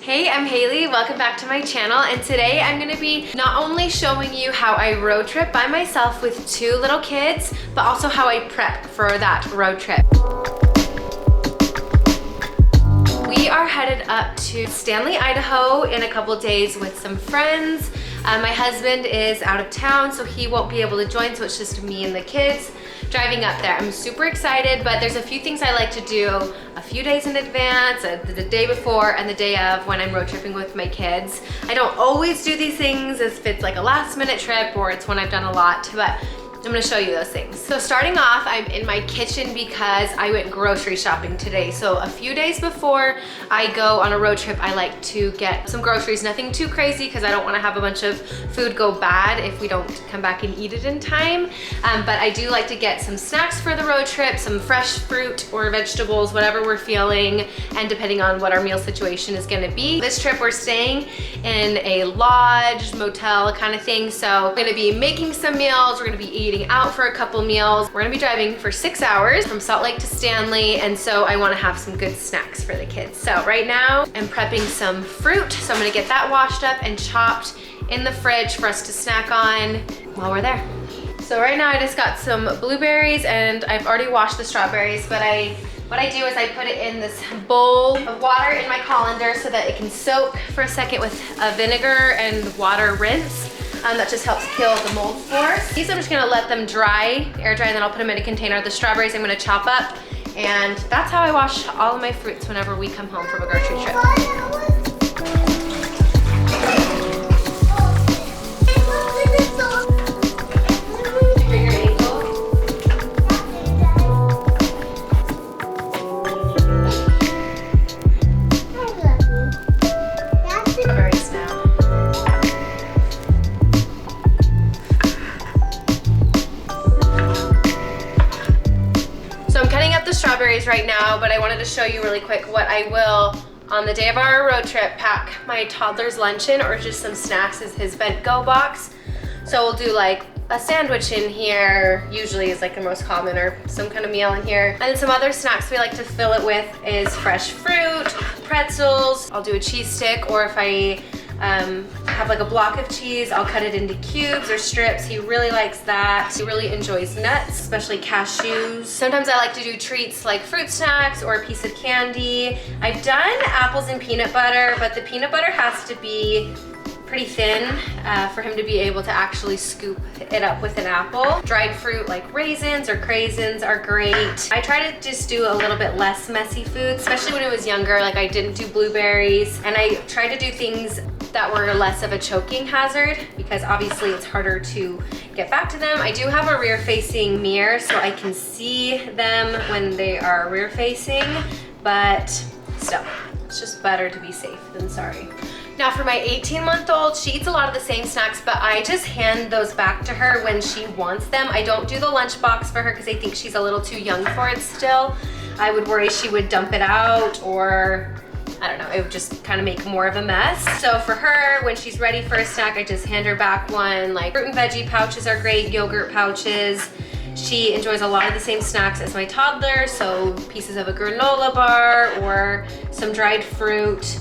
Hey, I'm Haley. Welcome back to my channel, and today I'm going to be not only showing you how I road trip by myself with 2 little kids, but also how I prep for that road trip. We are headed up to Stanley, Idaho in a couple days with some friends. My husband is out of town, so he won't be able to join, so it's just me and the kids driving up there. I'm super excited, but there's a few things I like to do a few days in advance, the day before and the day of when I'm road tripping with my kids. I don't always do these things if it's like a last minute trip or it's when I've done a lot, but I'm gonna show you those things. So starting off, I'm in my kitchen because I went grocery shopping today. So a few days before I go on a road trip, I like to get some groceries, nothing too crazy because I don't wanna have a bunch of food go bad if we don't come back and eat it in time. But I do like to get some snacks for the road trip, some fresh fruit or vegetables, whatever we're feeling, and depending on what our meal situation is gonna be. This trip we're staying in a lodge, motel kind of thing. So we're gonna be making some meals, we're gonna be eating out for a couple meals. We're gonna be driving for 6 hours from Salt Lake to Stanley, and so I wanna have some good snacks for the kids. So right now I'm prepping some fruit, so I'm gonna get that washed up and chopped in the fridge for us to snack on while we're there. So right now I just got some blueberries and I've already washed the strawberries, but what I do is I put it in this bowl of water in my colander so that it can soak for a second with a vinegar and water rinse. That just helps kill the mold spores. These I'm just gonna let them dry, air dry, and then I'll put them in a container. The strawberries I'm gonna chop up, and that's how I wash all of my fruits whenever we come home from a grocery trip. Strawberries right now, but I wanted to show you really quick what I will on the day of our road trip pack my toddler's luncheon or just some snacks as his vent go box. So we'll do like a sandwich in here, usually is like the most common, or some kind of meal in here. And then some other snacks we like to fill it with is fresh fruit, pretzels. I'll do a cheese stick, or if I have like a block of cheese, I'll cut it into cubes or strips. He really likes that. He really enjoys nuts, especially cashews. Sometimes I like to do treats like fruit snacks or a piece of candy. I've done apples and peanut butter, but the peanut butter has to be pretty thin for him to be able to actually scoop it up with an apple. Dried fruit like raisins or craisins are great. I try to just do a little bit less messy food, especially when I was younger. Like I didn't do blueberries, and I tried to do things that were less of a choking hazard because obviously it's harder to get back to them. I do have a rear facing mirror so I can see them when they are rear facing, but still, it's just better to be safe than sorry. Now for my 18-month-old, she eats a lot of the same snacks, but I just hand those back to her when she wants them. I don't do the lunchbox for her because I think she's a little too young for it still. I would worry she would dump it out, or I don't know, it would just kind of make more of a mess. So for her, when she's ready for a snack, I just hand her back one. Like fruit and veggie pouches are great, yogurt pouches. She enjoys a lot of the same snacks as my toddler, so pieces of a granola bar or some dried fruit.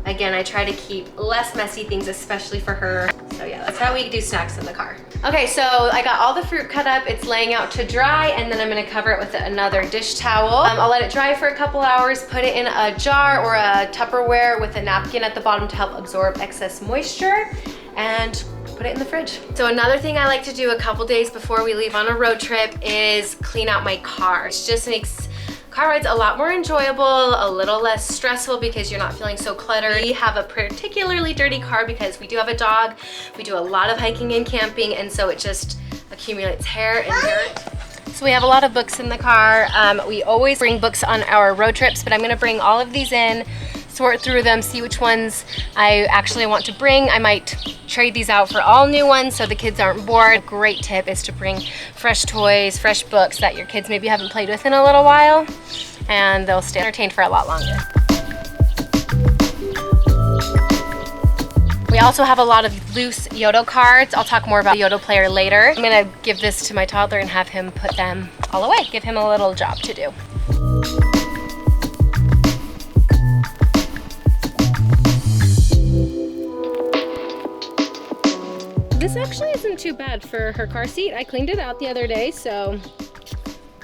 Again, I try to keep less messy things, especially for her. So yeah, that's how we do snacks in the car. Okay, so I got all the fruit cut up. It's laying out to dry, and then I'm gonna cover it with another dish towel. I'll let it dry for a couple hours, put it in a jar or a Tupperware with a napkin at the bottom to help absorb excess moisture, and put it in the fridge. So another thing I like to do a couple days before we leave on a road trip is clean out my car. It just makes car rides a lot more enjoyable, a little less stressful because you're not feeling so cluttered. We have a particularly dirty car because we do have a dog. We do a lot of hiking and camping, and so it just accumulates hair and dirt. So we have a lot of books in the car. We always bring books on our road trips, but I'm gonna bring all of these in, sort through them, see which ones I actually want to bring. I might trade these out for all new ones so the kids aren't bored. A great tip is to bring fresh toys, fresh books that your kids maybe haven't played with in a little while, and they'll stay entertained for a lot longer. We also have a lot of loose Yoto cards. I'll talk more about the Yoto player later. I'm gonna give this to my toddler and have him put them all away, give him a little job to do. This actually isn't too bad for her car seat. I cleaned it out the other day, so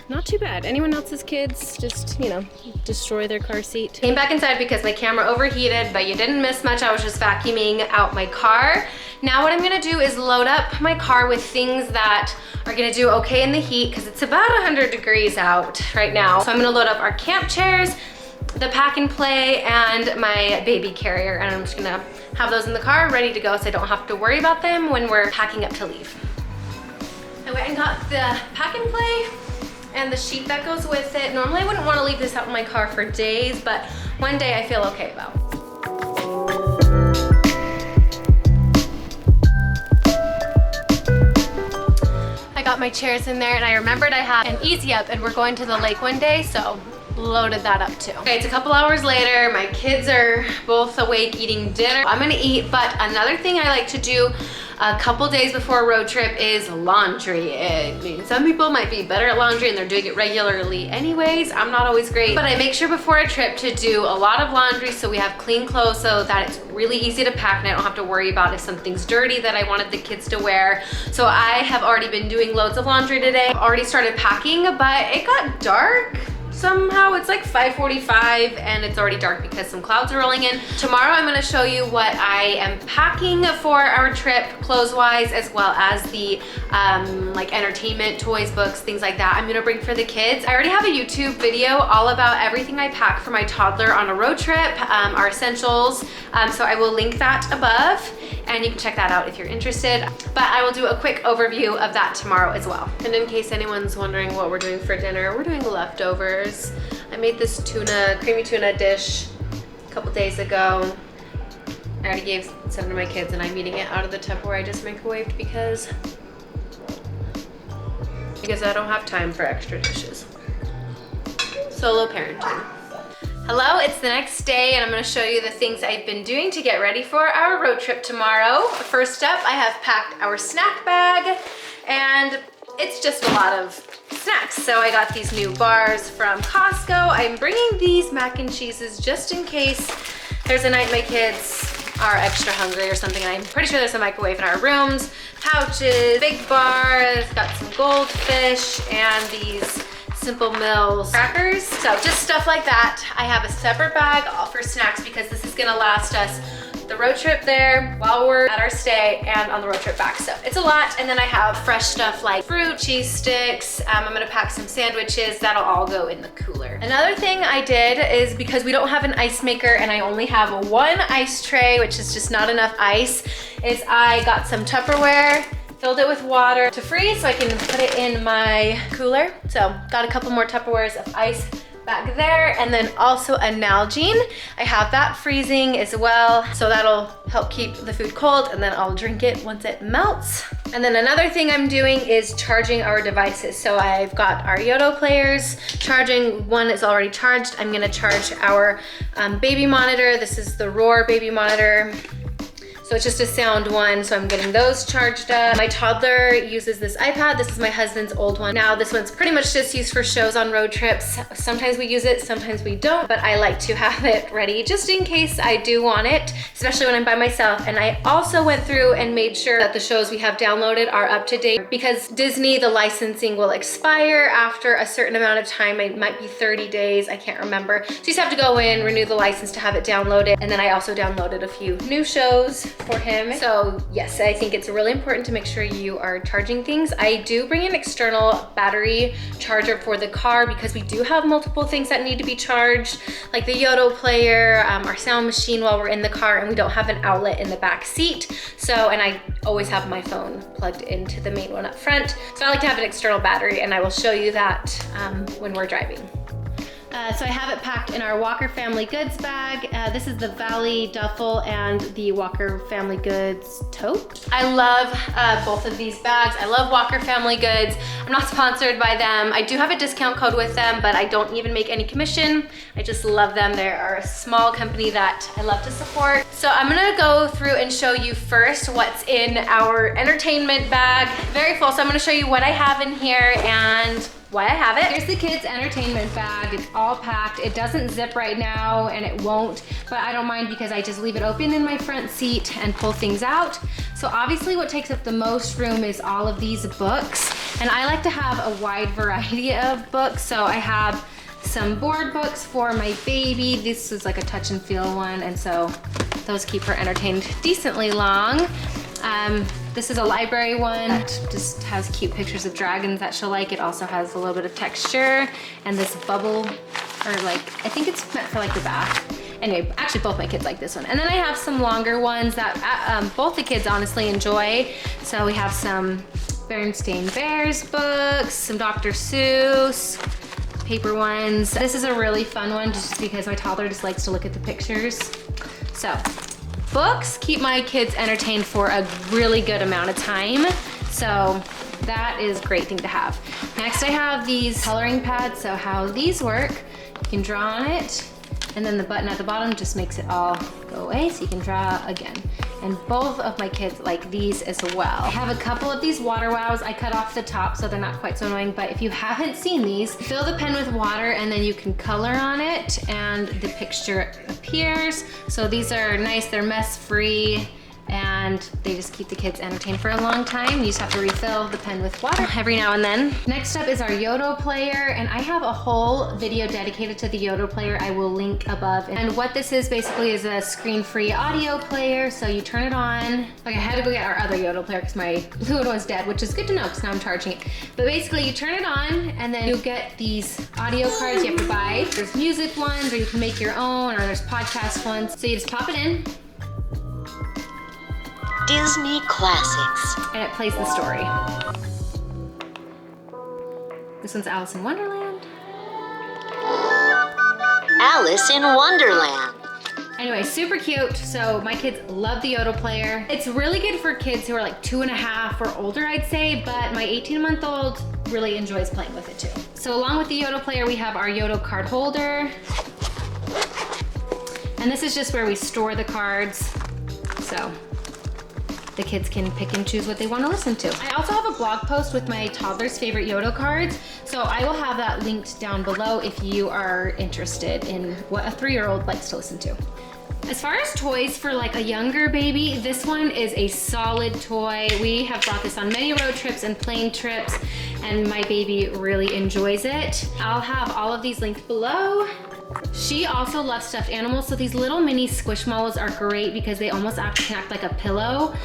not too bad. Anyone else's kids just, you know, destroy their car seat. Came back inside because my camera overheated, but you didn't miss much. I was just vacuuming out my car. Now what I'm gonna do is load up my car with things that are gonna do okay in the heat, because it's about 100 degrees out right now. So I'm gonna load up our camp chairs, the pack and play, and my baby carrier, and I'm just gonna have those in the car ready to go so I don't have to worry about them when we're packing up to leave. I went and got the pack and play and the sheet that goes with it. Normally I wouldn't want to leave this out in my car for days, but one day I feel okay about. I got my chairs in there, and I remembered I had an Easy Up and we're going to the lake one day, so loaded that up too. Okay, it's a couple hours later. My kids are both awake eating dinner. I'm gonna eat, but another thing I like to do a couple days before a road trip is laundry. I mean, some people might be better at laundry and they're doing it regularly anyways. I'm not always great, but I make sure before a trip to do a lot of laundry so we have clean clothes so that it's really easy to pack and I don't have to worry about if something's dirty that I wanted the kids to wear. So I have already been doing loads of laundry today. I've already started packing, but it got dark. Somehow it's like 5:45 and it's already dark because some clouds are rolling in. Tomorrow I'm gonna show you what I am packing for our trip clothes-wise, as well as the like entertainment, toys, books, things like that I'm gonna bring for the kids. I already have a YouTube video all about everything I pack for my toddler on a road trip, our essentials. So I will link that above and you can check that out if you're interested. But I will do a quick overview of that tomorrow as well. And in case anyone's wondering what we're doing for dinner, we're doing leftovers. I made this creamy tuna dish a couple days ago. I already gave some to my kids and I'm eating it out of the Tupperware I just microwaved because I don't have time for extra dishes. Solo parenting. Hello, it's the next day and I'm gonna show you the things I've been doing to get ready for our road trip tomorrow. First up, I have packed our snack bag, and it's just a lot of snacks. So I got these new bars from Costco. I'm bringing these mac and cheeses just in case there's a night my kids are extra hungry or something. I'm pretty sure there's a microwave in our rooms. Pouches, big bars, got some goldfish, and these Simple Mills crackers. So just stuff like that. I have a separate bag all for snacks because this is gonna last us the road trip there, while we're at our stay, and on the road trip back. So it's a lot. And then I have fresh stuff like fruit, cheese sticks. I'm gonna pack some sandwiches. That'll all go in the cooler. Another thing I did is, because we don't have an ice maker and I only have one ice tray, which is just not enough ice, is I got some Tupperware, filled it with water to freeze so I can put it in my cooler. So got a couple more Tupperwares of ice back there, and then also a Nalgene. I have that freezing as well, so that'll help keep the food cold, and then I'll drink it once it melts. And then another thing I'm doing is charging our devices. So I've got our Yoto players charging. One is already charged. I'm gonna charge our baby monitor. This is the Roar baby monitor. So it's just a sound one, so I'm getting those charged up. My toddler uses this iPad. This is my husband's old one. Now this one's pretty much just used for shows on road trips. Sometimes we use it, sometimes we don't, but I like to have it ready just in case I do want it, especially when I'm by myself. And I also went through and made sure that the shows we have downloaded are up to date, because Disney, the licensing will expire after a certain amount of time. It might be 30 days, I can't remember. So you just have to go in, renew the license to have it downloaded. And then I also downloaded a few new shows for him. So yes, I think it's really important to make sure you are charging things. I do bring an external battery charger for the car because we do have multiple things that need to be charged, like the Yoto player, our sound machine while we're in the car, and we don't have an outlet in the back seat. So, and I always have my phone plugged into the main one up front. So I like to have an external battery, and I will show you that when we're driving. So I have it packed in our Walker Family Goods bag. This is the Valley Duffle and the Walker Family Goods tote. I love both of these bags. I love Walker Family Goods. I'm not sponsored by them. I do have a discount code with them, but I don't even make any commission. I just love them. They are a small company that I love to support. So I'm gonna go through and show you first what's in our entertainment bag. Very full, so I'm gonna show you what I have in here, and why I have it. Here's the kids' entertainment bag. It's all packed. It doesn't zip right now, and it won't, but I don't mind because I just leave it open in my front seat and pull things out. So obviously what takes up the most room is all of these books, and I like to have a wide variety of books. So I have some board books for my baby. This is like a touch and feel one, and so those keep her entertained decently long. This is a library one. It just has cute pictures of dragons that she'll like. It also has a little bit of texture and this bubble, or like, I think it's meant for like the bath. Anyway, actually both my kids like this one. And then I have some longer ones that both the kids honestly enjoy. So we have some Berenstain Bears books, some Dr. Seuss, paper ones. This is a really fun one just because my toddler just likes to look at the pictures. So, books keep my kids entertained for a really good amount of time. So that is a great thing to have. Next I have these coloring pads. So how these work, you can draw on it, and then the button at the bottom just makes it all go away so you can draw again. And both of my kids like these as well. I have a couple of these water wows. I cut off the top so they're not quite so annoying, but if you haven't seen these, fill the pen with water and then you can color on it and the picture appears. So these are nice, they're mess free, and they just keep the kids entertained for a long time. You just have to refill the pen with water every now and then. Next up is our Yoto player, and I have a whole video dedicated to the Yoto player. I will link above. And what this is basically is a screen-free audio player. So you turn it on. Okay, I had to go get our other Yoto player because my blue one was dead, which is good to know because now I'm charging it. But basically you turn it on and then you get these audio cards you have to buy. There's music ones, or you can make your own, or there's podcast ones. So you just pop it in. Disney Classics. And it plays the story. This one's Alice in Wonderland. Alice in Wonderland. Anyway, super cute. So my kids love the Yoto player. It's really good for kids who are like 2.5 or older, I'd say, but my 18-month-old really enjoys playing with it too. So along with the Yoto player, we have our Yoto card holder. And this is just where we store the cards. So the kids can pick and choose what they want to listen to. I also have a blog post with my toddler's favorite Yoto cards, so I will have that linked down below if you are interested in what a 3-year-old likes to listen to. As far as toys for like a younger baby, this one is a solid toy. We have brought this on many road trips and plane trips, and my baby really enjoys it. I'll have all of these linked below. She also loves stuffed animals, so these little mini Squishmallows are great because they almost can act like a pillow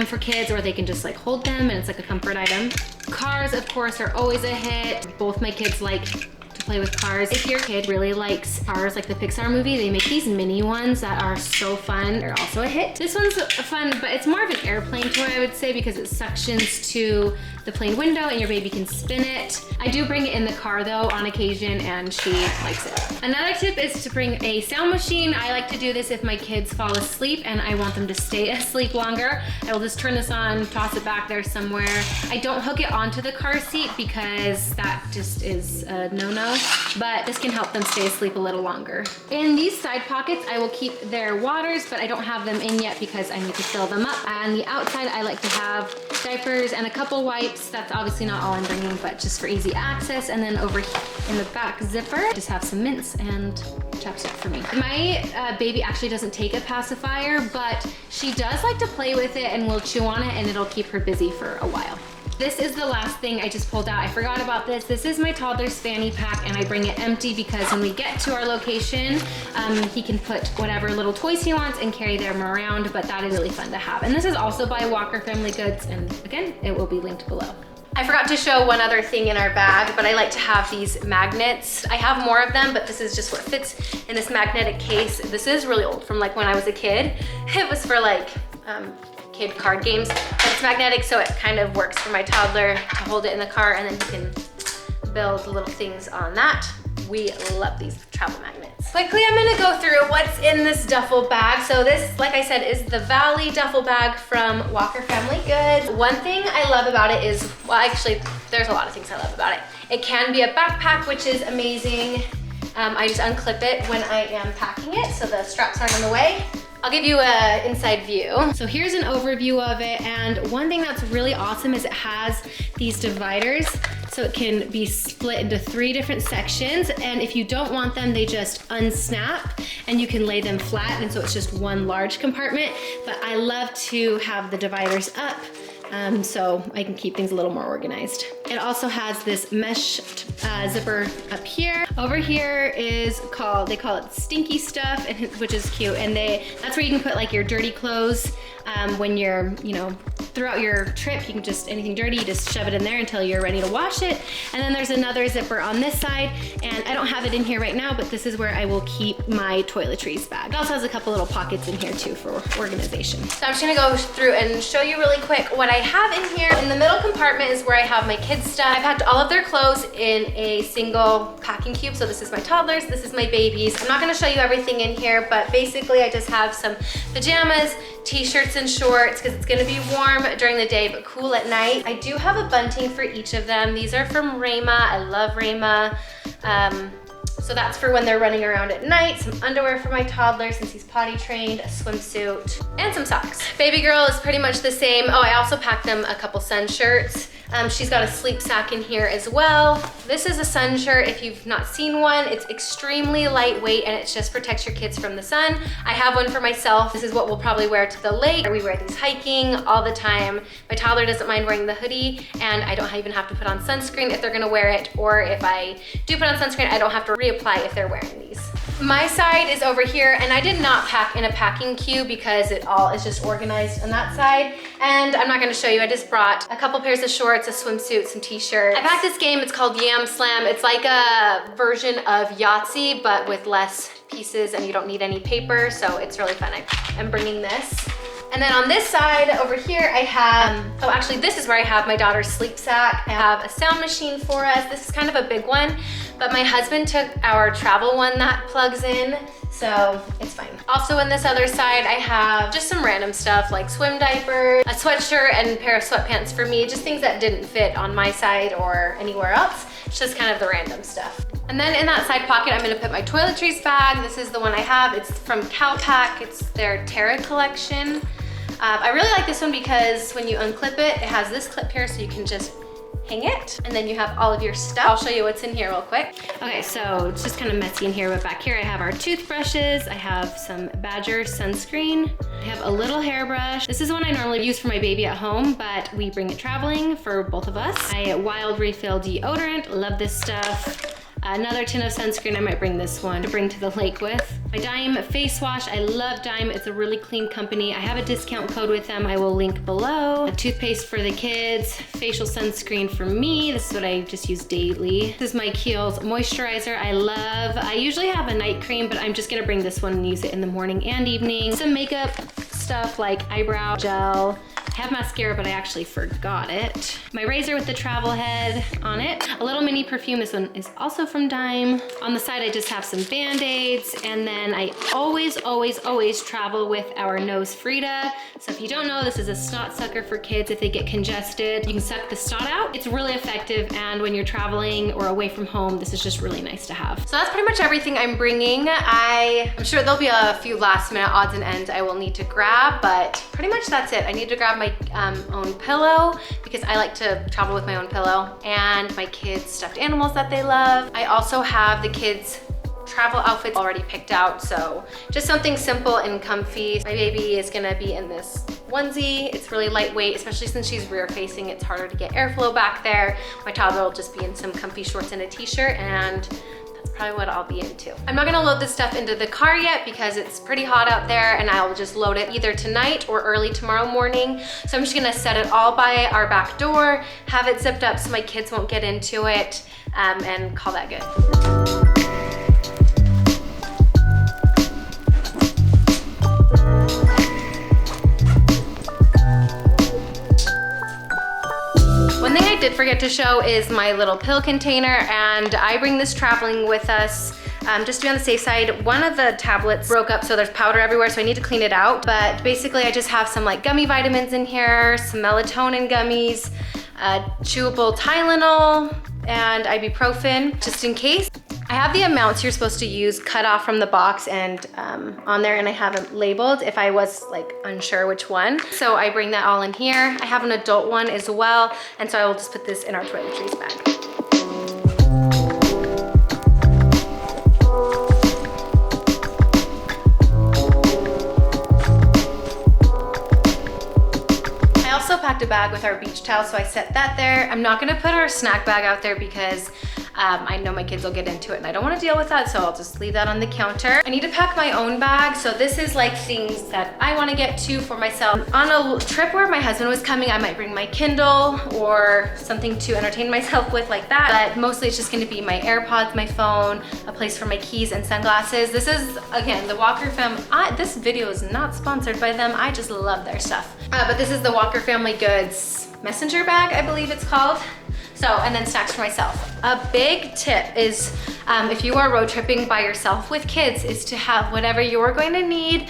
for kids, or they can just like hold them and it's like a comfort item. Cars, of course, are always a hit. Both my kids like to play with cars. If your kid really likes Cars, like the Pixar movie, they make these mini ones that are so fun. They're also a hit. This one's fun, but it's more of an airplane toy, I would say, because it suctions to the plane window and your baby can spin it. I do bring it in the car though on occasion, and she likes it. Another tip is to bring a sound machine. I like to do this if my kids fall asleep and I want them to stay asleep longer. I will just turn this on, toss it back there somewhere. I don't hook it onto the car seat because that just is a no-no, but this can help them stay asleep a little longer. In these side pockets, I will keep their waters, but I don't have them in yet because I need to fill them up. On the outside, I like to have diapers and a couple wipes. That's obviously not all I'm bringing, but just for easy access. And then over here in the back zipper, just have some mints and chapstick for me. My baby actually doesn't take a pacifier, but she does like to play with it and will chew on it, and it'll keep her busy for a while. This is the last thing I just pulled out. I forgot about this. This is my toddler's fanny pack, and I bring it empty because when we get to our location, he can put whatever little toys he wants and carry them around, but that is really fun to have. And this is also by Walker Family Goods, and again, it will be linked below. I forgot to show one other thing in our bag, but I like to have these magnets. I have more of them, but this is just what fits in this magnetic case. This is really old, from like when I was a kid. It was for like kid card games, but it's magnetic, so it kind of works for my toddler to hold it in the car, and then he can build little things on that. We love these travel magnets. Quickly, I'm gonna go through what's in this duffel bag. So this, like I said, is the Valley duffel bag from Walker Family Goods. One thing I love about it is, well, actually, there's a lot of things I love about it. It can be a backpack, which is amazing. I just unclip it when I am packing it, so the straps aren't in the way. I'll give you an inside view. So here's an overview of it, and one thing that's really awesome is it has these dividers. so it can be split into 3 different sections. And if you don't want them, they just unsnap and you can lay them flat. And so it's just one large compartment. But I love to have the dividers up so I can keep things a little more organized. It also has this mesh zipper up here. Over here is they call it stinky stuff, which is cute. And that's where you can put like your dirty clothes when you're, throughout your trip, you can just, anything dirty, you just shove it in there until you're ready to wash it. And then there's another zipper on this side, and I don't have it in here right now, but this is where I will keep my toiletries bag. It also has a couple little pockets in here too for organization. So I'm just gonna go through and show you really quick what I have in here. In the middle compartment is where I have my kids' stuff. I packed all of their clothes in a single packing cube. So this is my toddlers, this is my babies. I'm not gonna show you everything in here, but basically I just have some pajamas, t-shirts and shorts, because it's gonna be warm during the day but cool at night. I do have a bunting for each of them. These are from Reima. I love Reima. So that's for when they're running around at night. Some underwear for my toddler since he's potty trained, a swimsuit, and some socks. Baby girl is pretty much the same. Oh, I also packed them a couple sun shirts. She's got a sleep sack in here as well. This is a sun shirt. If you've not seen one, it's extremely lightweight and it just protects your kids from the sun. I have one for myself. This is what we'll probably wear to the lake. We wear these hiking all the time. My toddler doesn't mind wearing the hoodie, and I don't even have to put on sunscreen if they're gonna wear it, or if I do put on sunscreen, I don't have to reapply if they're wearing these. My side is over here, and I did not pack in a packing cube because it all is just organized on that side. And I'm not gonna show you, I just brought a couple pairs of shorts, a swimsuit, some t-shirts. I packed this game, it's called Yam Slam. It's like a version of Yahtzee, but with less pieces and you don't need any paper, so it's really fun. I'm bringing this. And then on this side over here, I have, oh, actually this is where I have my daughter's sleep sack. I have a sound machine for us. This is kind of a big one, but my husband took our travel one that plugs in, so it's fine. Also in this other side, I have just some random stuff like swim diapers, a sweatshirt, and a pair of sweatpants for me, just things that didn't fit on my side or anywhere else. It's just kind of the random stuff. And then in that side pocket, I'm gonna put my toiletries bag. This is the one I have. It's from Calpac. It's their Terra collection. I really like this one because when you unclip it, it has this clip here so you can just hang it, and then you have all of your stuff. I'll show you what's in here real quick. Okay, so it's just kind of messy in here, but back here I have our toothbrushes, I have some Badger sunscreen, I have a little hairbrush. This is one I normally use for my baby at home, but we bring it traveling for both of us. Wild Refill deodorant, love this stuff. Another tin of sunscreen, I might bring this one to bring to the lake with. My Dime face wash, I love Dime, it's a really clean company. I have a discount code with them, I will link below. A toothpaste for the kids, facial sunscreen for me, this is what I just use daily. This is my Kiehl's moisturizer, I love. I usually have a night cream, but I'm just gonna bring this one and use it in the morning and evening. Some makeup stuff like eyebrow gel. I have mascara, but I actually forgot it. My razor with the travel head on it. A little mini perfume, this one is also from Dime. On the side, I just have some Band-Aids, and then I always travel with our Nose Frida. So if you don't know, this is a snot sucker for kids if they get congested. You can suck the snot out. It's really effective, and when you're traveling or away from home, this is just really nice to have. So that's pretty much everything I'm bringing. I'm sure there'll be a few last minute odds and ends I will need to grab, but pretty much that's it. I need to grab my own pillow because I like to travel with my own pillow, and my kids' stuffed animals that they love. I also have the kids' travel outfits already picked out, so just something simple and comfy. My baby is gonna be in this onesie. It's really lightweight, especially since she's rear facing. It's harder to get airflow back there. My toddler will just be in some comfy shorts and a t-shirt, and probably what I'll be into. I'm not gonna load this stuff into the car yet because it's pretty hot out there, and I'll just load it either tonight or early tomorrow morning. So I'm just gonna set it all by our back door, have it zipped up so my kids won't get into it, and call that good. One thing I did forget to show is my little pill container, and I bring this traveling with us just to be on the safe side. One of the tablets broke up, so there's powder everywhere, so I need to clean it out. But basically I just have some like gummy vitamins in here, some melatonin gummies, chewable Tylenol, and ibuprofen, just in case. I have the amounts you're supposed to use cut off from the box and on there, and I have them labeled if I was like unsure which one. So I bring that all in here. I have an adult one as well, and so I will just put this in our toiletries bag. packed a bag with our beach towel, so I set that there. I'm not gonna put our snack bag out there because I know my kids will get into it and I don't want to deal with that, so I'll just leave that on the counter. I need to pack my own bag, so this is like things that I want to get to for myself. On a trip where my husband was coming, I might bring my Kindle or something to entertain myself with like that, but mostly it's just going to be my AirPods, my phone, a place for my keys and sunglasses. This is, again, the Walker family. This video is not sponsored by them. I just love their stuff. But this is the Walker Family Goods messenger bag, I believe it's called. So, and then snacks for myself. A big tip is, if you are road tripping by yourself with kids, is to have whatever you're going to need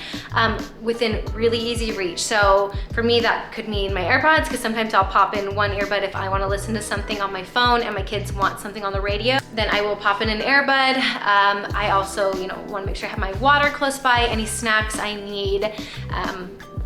within really easy reach. So for me, that could mean my AirPods, because sometimes I'll pop in one earbud if I want to listen to something on my phone and my kids want something on the radio, then I will pop in an earbud. I also, want to make sure I have my water close by, any snacks I need,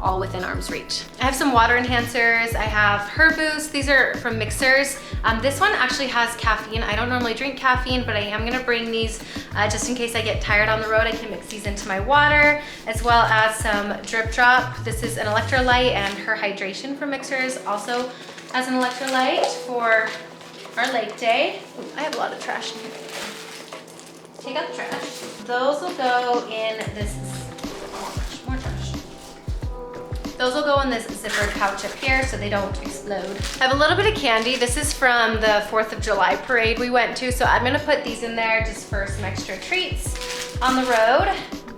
all within arm's reach. I have some water enhancers. I have Her Boost. These are from Mixers. This one actually has caffeine. I don't normally drink caffeine, but I am gonna bring these just in case I get tired on the road. I can mix these into my water, as well as some Drip Drop. This is an electrolyte, and Her Hydration from Mixers also has an electrolyte for our lake day. Ooh, I have a lot of trash in here. Take out the trash. Those will go in this, more trash. Those will go in this zippered pouch up here so they don't explode. I have a little bit of candy. This is from the 4th of July parade we went to, so I'm gonna put these in there just for some extra treats on the road,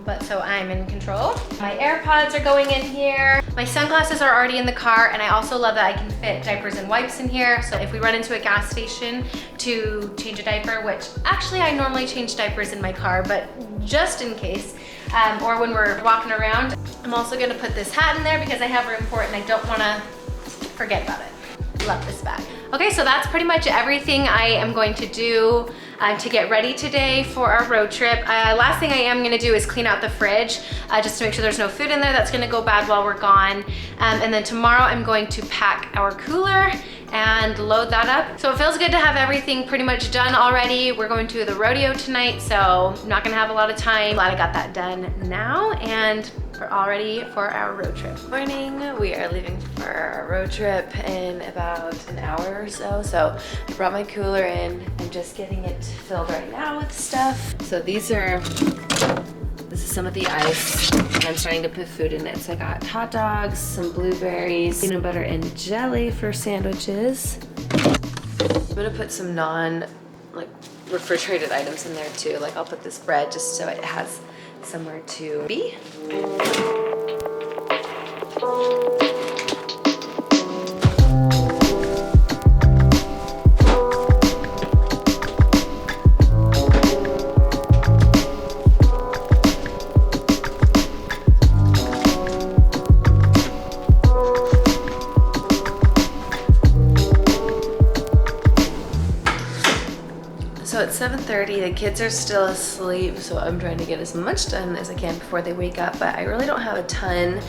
but so I'm in control. My AirPods are going in here. My sunglasses are already in the car, and I also love that I can fit diapers and wipes in here. So if we run into a gas station to change a diaper, which actually I normally change diapers in my car, but just in case, or when we're walking around. I'm also gonna put this hat in there because I have room for it and I don't wanna forget about it. Love this bag. Okay, so that's pretty much everything I am going to do to get ready today for our road trip. Last thing I am gonna do is clean out the fridge just to make sure there's no food in there that's gonna go bad while we're gone. And then tomorrow I'm going to pack our cooler and load that up. So it feels good to have everything pretty much done already. We're going to the rodeo tonight, so I'm not gonna have a lot of time. Glad I got that done now, and we're all ready for our road trip. Morning, we are leaving for our road trip in about an hour or so. So I brought my cooler in. I'm just getting it filled right now with stuff. So this is some of the ice, and I'm starting to put food in it. So I got hot dogs, some blueberries, peanut butter and jelly for sandwiches. I'm gonna put some refrigerated items in there too. Like I'll put this bread just so it has somewhere to be. So it's 7:30, the kids are still asleep, so I'm trying to get as much done as I can before they wake up, but I really don't have a ton.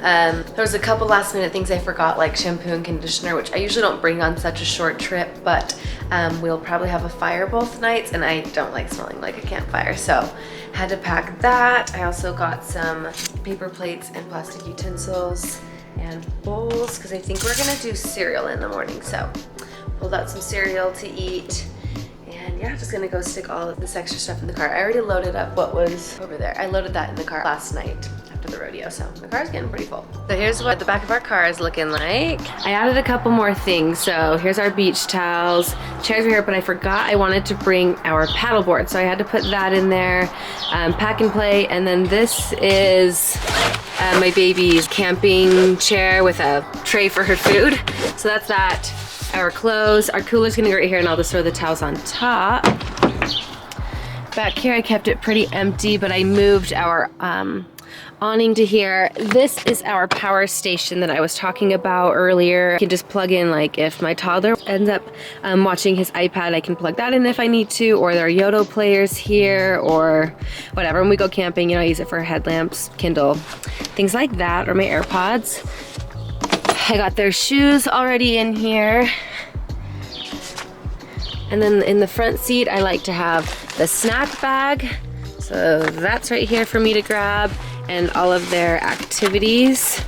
There was a couple last minute things I forgot, like shampoo and conditioner, which I usually don't bring on such a short trip, but we'll probably have a fire both nights, and I don't like smelling like a campfire, so had to pack that. I also got some paper plates and plastic utensils and bowls, because I think we're gonna do cereal in the morning, so pulled out some cereal to eat. And yeah, just gonna go stick all of this extra stuff in the car. I already loaded up what was over there. I loaded that in the car last night after the rodeo, so the car's getting pretty full. So here's what the back of our car is looking like. I added a couple more things. So here's our beach towels. Chairs are here, but I forgot I wanted to bring our paddleboard, so I had to put that in there. Pack and play, and then this is my baby's camping chair with a tray for her food. So that's that. Our clothes, our cooler's gonna go right here, and I'll just throw the towels on top. Back here, I kept it pretty empty, but I moved our awning to here. This is our power station that I was talking about earlier. You can just plug in, like if my toddler ends up watching his iPad, I can plug that in if I need to, or there are Yoto players here, or whatever. When we go camping, I use it for headlamps, Kindle, things like that, or my AirPods. I got their shoes already in here. And then in the front seat, I like to have the snack bag. So that's right here for me to grab, and all of their activities.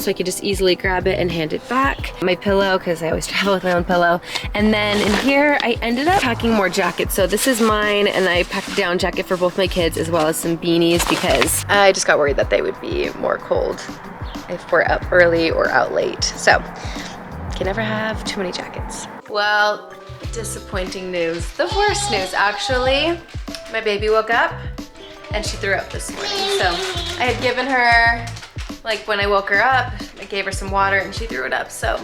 so I could just easily grab it and hand it back. My pillow, because I always travel with my own pillow. And then in here, I ended up packing more jackets. So this is mine, and I packed a down jacket for both my kids as well as some beanies because I just got worried that they would be more cold if we're up early or out late. So, can never have too many jackets. Well, disappointing news. The worst news, actually. My baby woke up and she threw up this morning. So I had given her, like when I woke her up, I gave her some water and she threw it up. So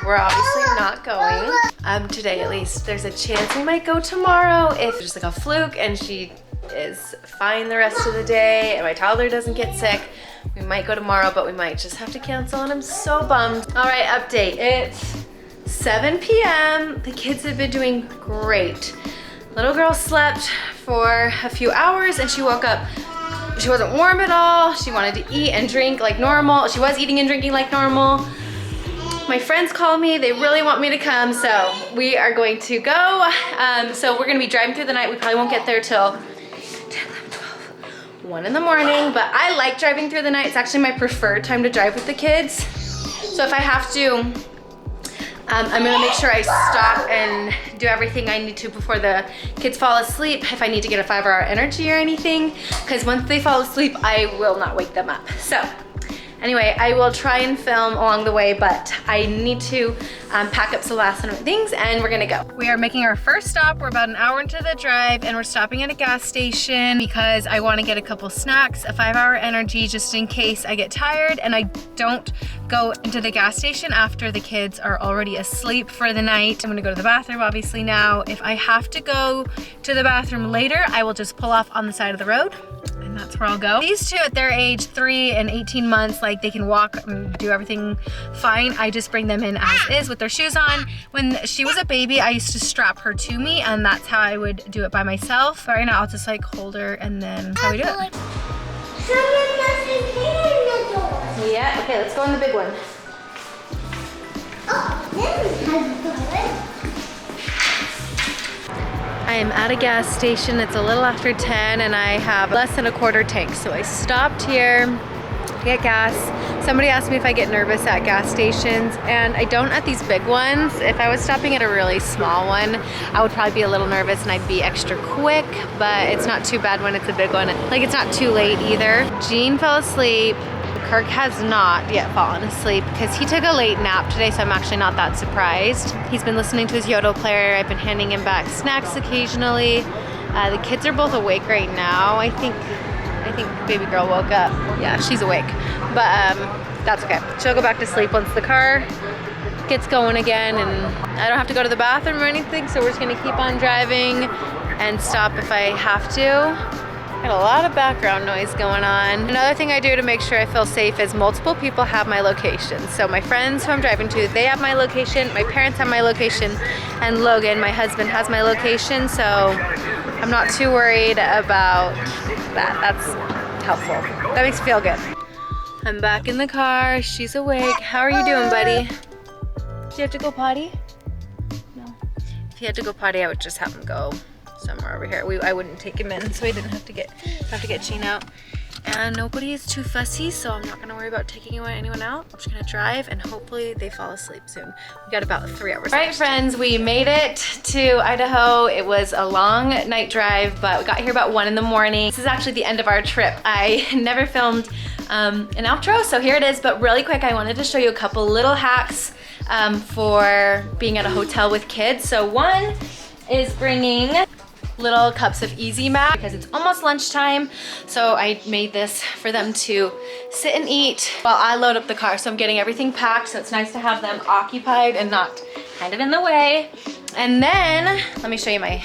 we're obviously not going, today at least. There's a chance we might go tomorrow if just like a fluke and she is fine the rest of the day and my toddler doesn't get sick. We might go tomorrow, but we might just have to cancel and I'm so bummed. All right, update. It's 7 p.m. The kids have been doing great. Little girl slept for a few hours and she woke up. She wasn't warm at all. She wanted to eat and drink like normal. She was eating and drinking like normal. My friends called me. They really want me to come, so we are going to go. So we're gonna be driving through the night. We probably won't get there till 10, 11, 12, 1 in the morning, but I like driving through the night. It's actually my preferred time to drive with the kids. So if I have to, I'm gonna make sure I stop and do everything I need to before the kids fall asleep, if I need to get a 5-hour energy or anything, because once they fall asleep, I will not wake them up. So anyway, I will try and film along the way, but I need to pack up some last minute things and we're gonna go. We are making our first stop. We're about an hour into the drive and we're stopping at a gas station because I wanna get a couple snacks, a 5-hour energy just in case I get tired and I don't go into the gas station after the kids are already asleep for the night. I'm gonna go to the bathroom obviously now. If I have to go to the bathroom later, I will just pull off on the side of the road. And that's where I'll go. These two at their age, 3 and 18 months, like they can walk and do everything fine. I just bring them in as is with their shoes on. When she was a baby, I used to strap her to me and that's how I would do it by myself. But right now I'll just like hold her and then that's how we do it. Yeah, okay, let's go in the big one. I am at a gas station. It's a little after 10 and I have less than a quarter tank. So I stopped here to get gas. Somebody asked me if I get nervous at gas stations and I don't at these big ones. If I was stopping at a really small one, I would probably be a little nervous and I'd be extra quick, but it's not too bad when it's a big one. Like it's not too late either. Jean fell asleep. Kirk has not yet fallen asleep because he took a late nap today, so I'm actually not that surprised. He's been listening to his Yoto player. I've been handing him back snacks occasionally. The kids are both awake right now. I think baby girl woke up. Yeah, she's awake, but that's okay. She'll go back to sleep once the car gets going again, and I don't have to go to the bathroom or anything, so we're just gonna keep on driving and stop if I have to. Got a lot of background noise going on. Another thing I do to make sure I feel safe is multiple people have my location. So my friends who I'm driving to, they have my location, my parents have my location, and Logan, my husband, has my location. So I'm not too worried about that. That's helpful. That makes me feel good. I'm back in the car. She's awake. How are you doing, buddy? Do you have to go potty? No. If he had to go potty, I would just have him go somewhere over here. I wouldn't take him in, so he didn't have to get Jean out. And nobody is too fussy, so I'm not gonna worry about taking anyone out. I'm just gonna drive and hopefully they fall asleep soon. We've got about 3 hours. All right, friends, we made it to Idaho. It was a long night drive, but we got here about 1 in the morning. This is actually the end of our trip. I never filmed an outro, so here it is, but really quick, I wanted to show you a couple little hacks for being at a hotel with kids. So one is bringing little cups of Easy Mac because it's almost lunchtime. So I made this for them to sit and eat while I load up the car. So I'm getting everything packed. So it's nice to have them occupied and not kind of in the way. And then let me show you my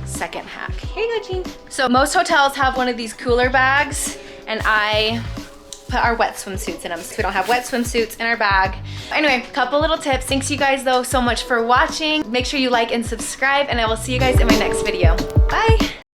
second hack. Here you go, Jean. So most hotels have one of these cooler bags and I put our wet swimsuits in them so we don't have wet swimsuits in our bag. Anyway, a couple little tips. Thanks you guys though so much for watching. Make sure you like and subscribe and I will see you guys in my next video. Bye.